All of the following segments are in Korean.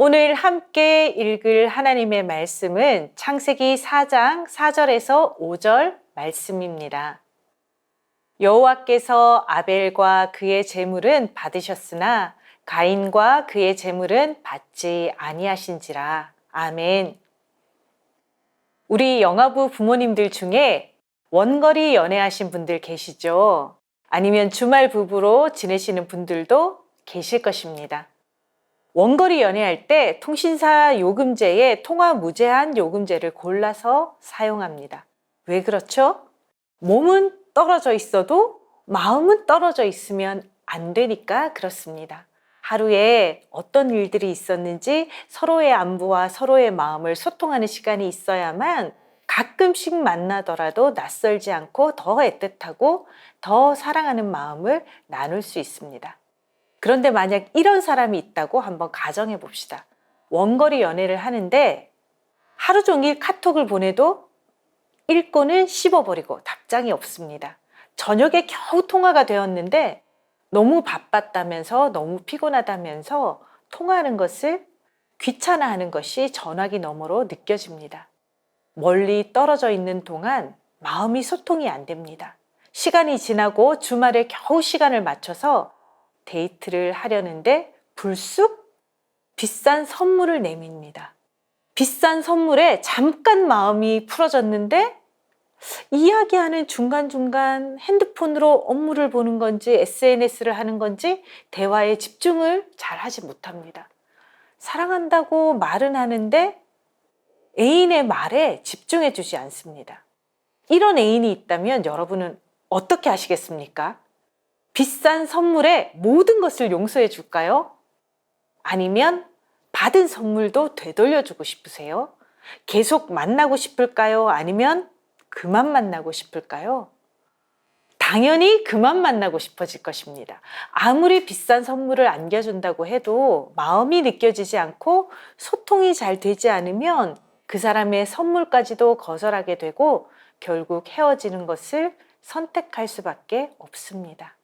오늘 함께 읽을 하나님의 말씀은 창세기 4장 4절에서 5절 말씀입니다. 여호와께서 아벨과 그의 제물은 받으셨으나 가인과 그의 제물은 받지 아니하신지라. 아멘. 우리 영아부 부모님들 중에 원거리 연애하신 분들 계시죠? 아니면 주말 부부로 지내시는 분들도 계실 것입니다. 원거리 연애할 때 통신사 요금제에 통화 무제한 요금제를 골라서 사용합니다. 왜 그렇죠? 몸은 떨어져 있어도 마음은 떨어져 있으면 안 되니까 그렇습니다. 하루에 어떤 일들이 있었는지 서로의 안부와 서로의 마음을 소통하는 시간이 있어야만 가끔씩 만나더라도 낯설지 않고 더 애틋하고 더 사랑하는 마음을 나눌 수 있습니다. 그런데 만약 이런 사람이 있다고 한번 가정해 봅시다. 원거리 연애를 하는데 하루 종일 카톡을 보내도 읽고는 씹어버리고 답장이 없습니다. 저녁에 겨우 통화가 되었는데 너무 바빴다면서 너무 피곤하다면서 통화하는 것을 귀찮아하는 것이 전화기 너머로 느껴집니다. 멀리 떨어져 있는 동안 마음이 소통이 안 됩니다. 시간이 지나고 주말에 겨우 시간을 맞춰서 데이트를 하려는데 불쑥 비싼 선물을 내밉니다. 비싼 선물에 잠깐 마음이 풀어졌는데 이야기하는 중간중간 핸드폰으로 업무를 보는 건지 SNS를 하는 건지 대화에 집중을 잘 하지 못합니다. 사랑한다고 말은 하는데 애인의 말에 집중해 주지 않습니다. 이런 애인이 있다면 여러분은 어떻게 하시겠습니까? 비싼 선물에 모든 것을 용서해 줄까요? 아니면 받은 선물도 되돌려주고 싶으세요? 계속 만나고 싶을까요? 아니면 그만 만나고 싶을까요? 당연히 그만 만나고 싶어질 것입니다. 아무리 비싼 선물을 안겨준다고 해도 마음이 느껴지지 않고 소통이 잘 되지 않으면 그 사람의 선물까지도 거절하게 되고 결국 헤어지는 것을 선택할 수밖에 없습니다.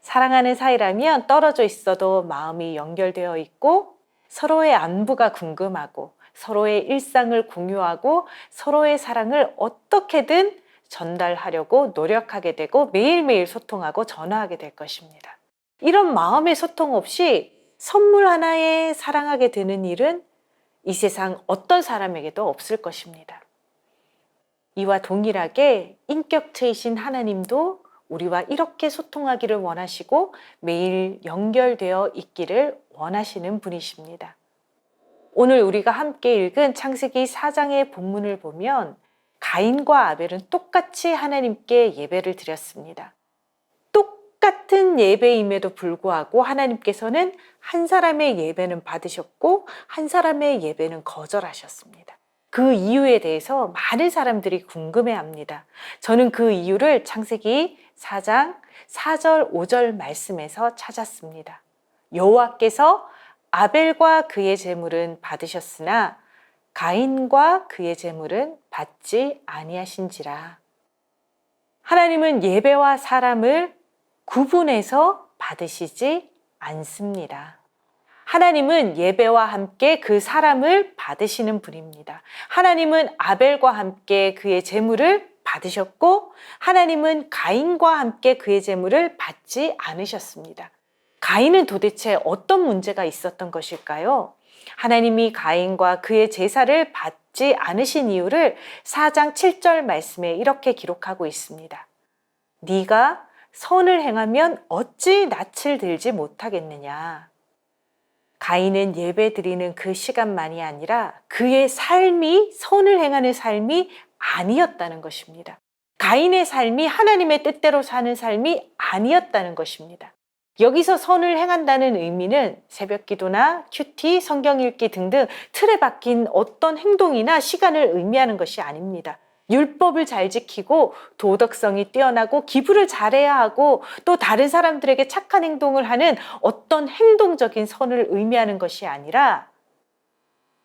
사랑하는 사이라면 떨어져 있어도 마음이 연결되어 있고 서로의 안부가 궁금하고 서로의 일상을 공유하고 서로의 사랑을 어떻게든 전달하려고 노력하게 되고 매일매일 소통하고 전화하게 될 것입니다. 이런 마음의 소통 없이 선물 하나에 사랑하게 되는 일은 이 세상 어떤 사람에게도 없을 것입니다. 이와 동일하게 인격체이신 하나님도 우리와 이렇게 소통하기를 원하시고 매일 연결되어 있기를 원하시는 분이십니다. 오늘 우리가 함께 읽은 창세기 4장의 본문을 보면 가인과 아벨은 똑같이 하나님께 예배를 드렸습니다. 똑같은 예배임에도 불구하고 하나님께서는 한 사람의 예배는 받으셨고 한 사람의 예배는 거절하셨습니다. 그 이유에 대해서 많은 사람들이 궁금해합니다. 저는 그 이유를 창세기 4장 4절 5절 말씀에서 찾았습니다. 여호와께서 아벨과 그의 제물은 받으셨으나 가인과 그의 제물은 받지 아니하신지라. 하나님은 예배와 사람을 구분해서 받으시지 않습니다. 하나님은 예배와 함께 그 사람을 받으시는 분입니다. 하나님은 아벨과 함께 그의 제물을 받으셨고 하나님은 가인과 함께 그의 제물을 받지 않으셨습니다. 가인은 도대체 어떤 문제가 있었던 것일까요? 하나님이 가인과 그의 제사를 받지 않으신 이유를 4장 7절 말씀에 이렇게 기록하고 있습니다. 네가 선을 행하면 어찌 낯을 들지 못하겠느냐. 가인은 예배 드리는 그 시간만이 아니라 그의 삶이 선을 행하는 삶이 아니었다는 것입니다. 가인의 삶이 하나님의 뜻대로 사는 삶이 아니었다는 것입니다. 여기서 선을 행한다는 의미는 새벽 기도나 큐티, 성경 읽기 등등 틀에 박힌 어떤 행동이나 시간을 의미하는 것이 아닙니다. 율법을 잘 지키고 도덕성이 뛰어나고 기부를 잘해야 하고 또 다른 사람들에게 착한 행동을 하는 어떤 행동적인 선을 의미하는 것이 아니라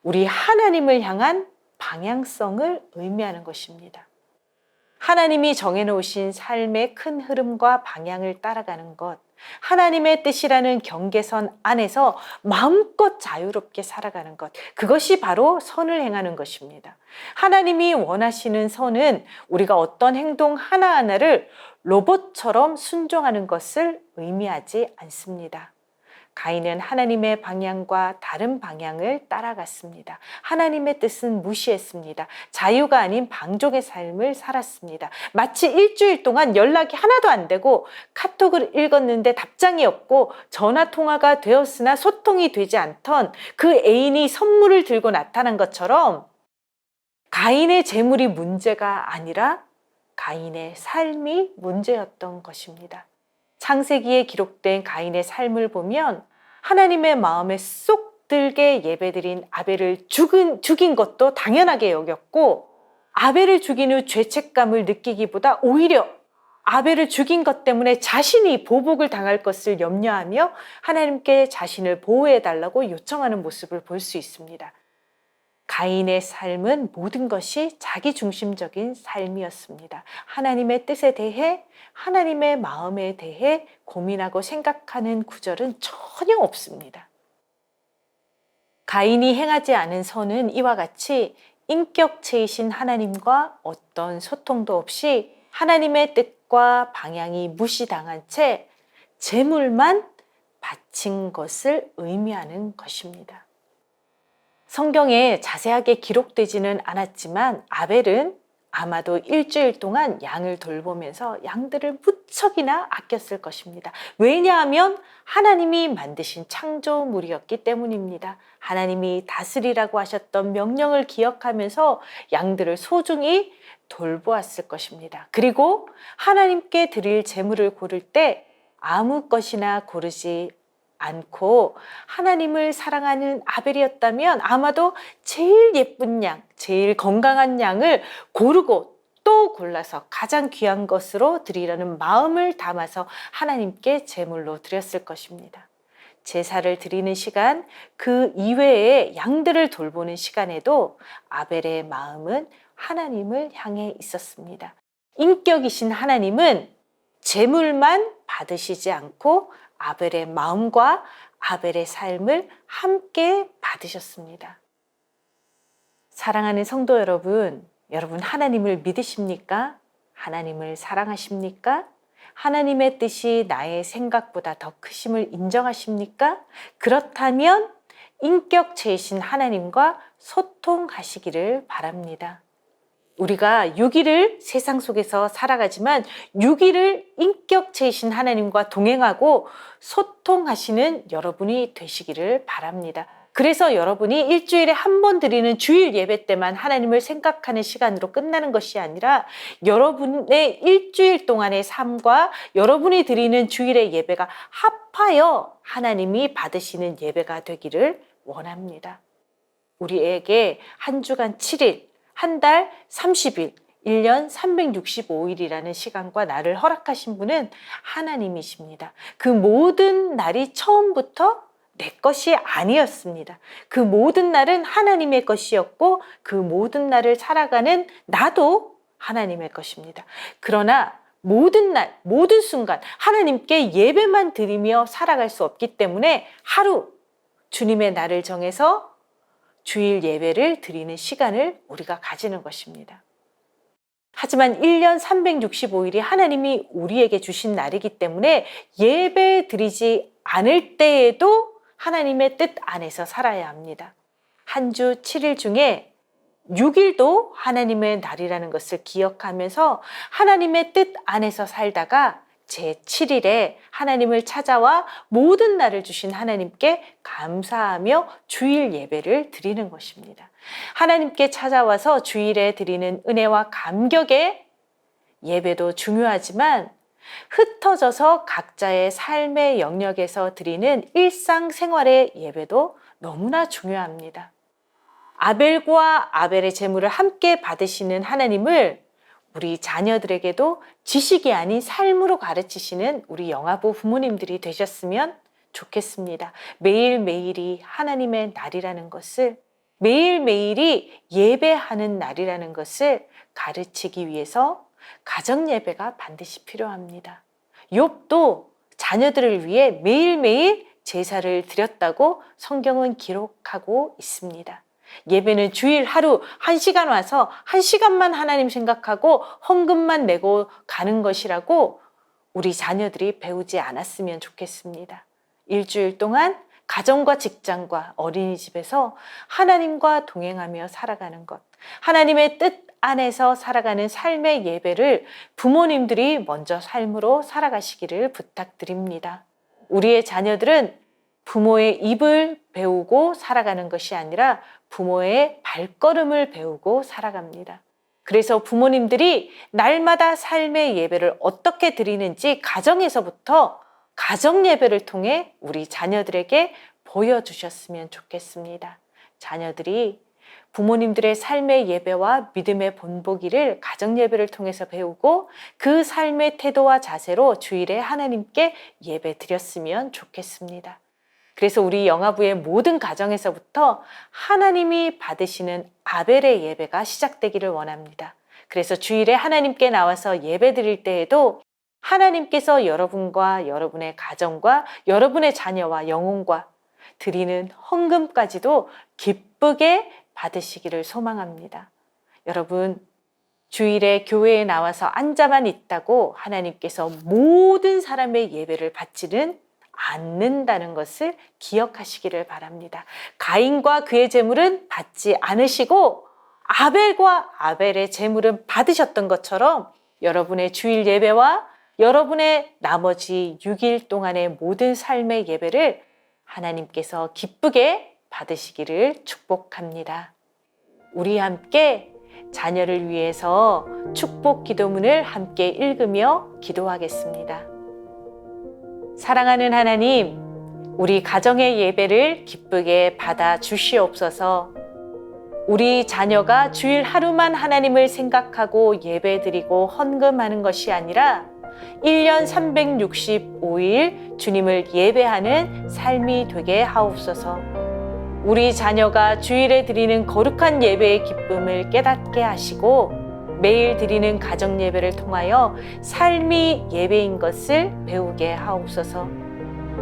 우리 하나님을 향한 방향성을 의미하는 것입니다. 하나님이 정해놓으신 삶의 큰 흐름과 방향을 따라가는 것, 하나님의 뜻이라는 경계선 안에서 마음껏 자유롭게 살아가는 것, 그것이 바로 선을 행하는 것입니다. 하나님이 원하시는 선은 우리가 어떤 행동 하나하나를 로봇처럼 순종하는 것을 의미하지 않습니다. 가인은 하나님의 방향과 다른 방향을 따라갔습니다. 하나님의 뜻은 무시했습니다. 자유가 아닌 방종의 삶을 살았습니다. 마치 일주일 동안 연락이 하나도 안 되고 카톡을 읽었는데 답장이 없고 전화 통화가 되었으나 소통이 되지 않던 그 애인이 선물을 들고 나타난 것처럼 가인의 재물이 문제가 아니라 가인의 삶이 문제였던 것입니다. 창세기에 기록된 가인의 삶을 보면 하나님의 마음에 쏙 들게 예배드린 아벨을 죽인 것도 당연하게 여겼고, 아벨을 죽인 후 죄책감을 느끼기보다 오히려 아벨을 죽인 것 때문에 자신이 보복을 당할 것을 염려하며 하나님께 자신을 보호해달라고 요청하는 모습을 볼 수 있습니다. 가인의 삶은 모든 것이 자기중심적인 삶이었습니다. 하나님의 뜻에 대해, 하나님의 마음에 대해 고민하고 생각하는 구절은 전혀 없습니다. 가인이 행하지 않은 선은 이와 같이 인격체이신 하나님과 어떤 소통도 없이 하나님의 뜻과 방향이 무시당한 채 재물만 바친 것을 의미하는 것입니다. 성경에 자세하게 기록되지는 않았지만 아벨은 아마도 일주일 동안 양을 돌보면서 양들을 무척이나 아꼈을 것입니다. 왜냐하면 하나님이 만드신 창조물이었기 때문입니다. 하나님이 다스리라고 하셨던 명령을 기억하면서 양들을 소중히 돌보았을 것입니다. 그리고 하나님께 드릴 제물을 고를 때 아무 것이나 고르지 않고 하나님을 사랑하는 아벨이었다면 아마도 제일 예쁜 양, 제일 건강한 양을 고르고 또 골라서 가장 귀한 것으로 드리려는 마음을 담아서 하나님께 제물로 드렸을 것입니다. 제사를 드리는 시간, 그 이외에 양들을 돌보는 시간에도 아벨의 마음은 하나님을 향해 있었습니다. 인격이신 하나님은 제물만 받으시지 않고 아벨의 마음과 아벨의 삶을 함께 받으셨습니다. 사랑하는 성도 여러분, 여러분 하나님을 믿으십니까? 하나님을 사랑하십니까? 하나님의 뜻이 나의 생각보다 더 크심을 인정하십니까? 그렇다면 인격체이신 하나님과 소통하시기를 바랍니다. 우리가 6일을 세상 속에서 살아가지만 6일을 인격체이신 하나님과 동행하고 소통하시는 여러분이 되시기를 바랍니다. 그래서 여러분이 일주일에 한 번 드리는 주일 예배 때만 하나님을 생각하는 시간으로 끝나는 것이 아니라 여러분의 일주일 동안의 삶과 여러분이 드리는 주일의 예배가 합하여 하나님이 받으시는 예배가 되기를 원합니다. 우리에게 한 주간 7일, 한 달 30일, 1년 365일이라는 시간과 날을 허락하신 분은 하나님이십니다. 그 모든 날이 처음부터 내 것이 아니었습니다. 그 모든 날은 하나님의 것이었고 그 모든 날을 살아가는 나도 하나님의 것입니다. 그러나 모든 날, 모든 순간 하나님께 예배만 드리며 살아갈 수 없기 때문에 하루 주님의 날을 정해서 주일 예배를 드리는 시간을 우리가 가지는 것입니다. 하지만 1년 365일이 하나님이 우리에게 주신 날이기 때문에 예배 드리지 않을 때에도 하나님의 뜻 안에서 살아야 합니다. 한 주 7일 중에 6일도 하나님의 날이라는 것을 기억하면서 하나님의 뜻 안에서 살다가 제7일에 하나님을 찾아와 모든 날을 주신 하나님께 감사하며 주일 예배를 드리는 것입니다. 하나님께 찾아와서 주일에 드리는 은혜와 감격의 예배도 중요하지만 흩어져서 각자의 삶의 영역에서 드리는 일상생활의 예배도 너무나 중요합니다. 아벨과 아벨의 제물을 함께 받으시는 하나님을 우리 자녀들에게도 지식이 아닌 삶으로 가르치시는 우리 영아부 부모님들이 되셨으면 좋겠습니다. 매일매일이 하나님의 날이라는 것을, 매일매일이 예배하는 날이라는 것을 가르치기 위해서 가정예배가 반드시 필요합니다. 욥도 자녀들을 위해 매일매일 제사를 드렸다고 성경은 기록하고 있습니다. 예배는 주일 하루 1시간 와서 1시간만 하나님 생각하고 헌금만 내고 가는 것이라고 우리 자녀들이 배우지 않았으면 좋겠습니다. 일주일 동안 가정과 직장과 어린이집에서 하나님과 동행하며 살아가는 것, 하나님의 뜻 안에서 살아가는 삶의 예배를 부모님들이 먼저 삶으로 살아가시기를 부탁드립니다. 우리의 자녀들은 부모의 입을 배우고 살아가는 것이 아니라 부모의 발걸음을 배우고 살아갑니다. 그래서 부모님들이 날마다 삶의 예배를 어떻게 드리는지 가정에서부터 가정 예배를 통해 우리 자녀들에게 보여주셨으면 좋겠습니다. 자녀들이 부모님들의 삶의 예배와 믿음의 본보기를 가정 예배를 통해서 배우고 그 삶의 태도와 자세로 주일에 하나님께 예배 드렸으면 좋겠습니다. 그래서 우리 영화부의 모든 가정에서부터 하나님이 받으시는 아벨의 예배가 시작되기를 원합니다. 그래서 주일에 하나님께 나와서 예배 드릴 때에도 하나님께서 여러분과 여러분의 가정과 여러분의 자녀와 영혼과 드리는 헌금까지도 기쁘게 받으시기를 소망합니다. 여러분, 주일에 교회에 나와서 앉아만 있다고 하나님께서 모든 사람의 예배를 받지는 않는다는 것을 기억하시기를 바랍니다. 가인과 그의 제물은 받지 않으시고 아벨과 아벨의 제물은 받으셨던 것처럼 여러분의 주일 예배와 여러분의 나머지 6일 동안의 모든 삶의 예배를 하나님께서 기쁘게 받으시기를 축복합니다. 우리 함께 자녀를 위해서 축복 기도문을 함께 읽으며 기도하겠습니다. 사랑하는 하나님, 우리 가정의 예배를 기쁘게 받아 주시옵소서. 우리 자녀가 주일 하루만 하나님을 생각하고 예배드리고 헌금하는 것이 아니라 1년 365일 주님을 예배하는 삶이 되게 하옵소서. 우리 자녀가 주일에 드리는 거룩한 예배의 기쁨을 깨닫게 하시고 매일 드리는 가정 예배를 통하여 삶이 예배인 것을 배우게 하옵소서.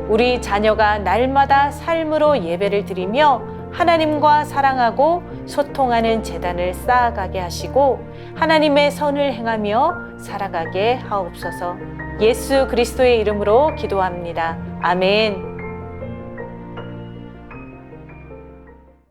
우리 자녀가 날마다 삶으로 예배를 드리며 하나님과 사랑하고 소통하는 재단을 쌓아가게 하시고 하나님의 선을 행하며 살아가게 하옵소서. 예수 그리스도의 이름으로 기도합니다. 아멘.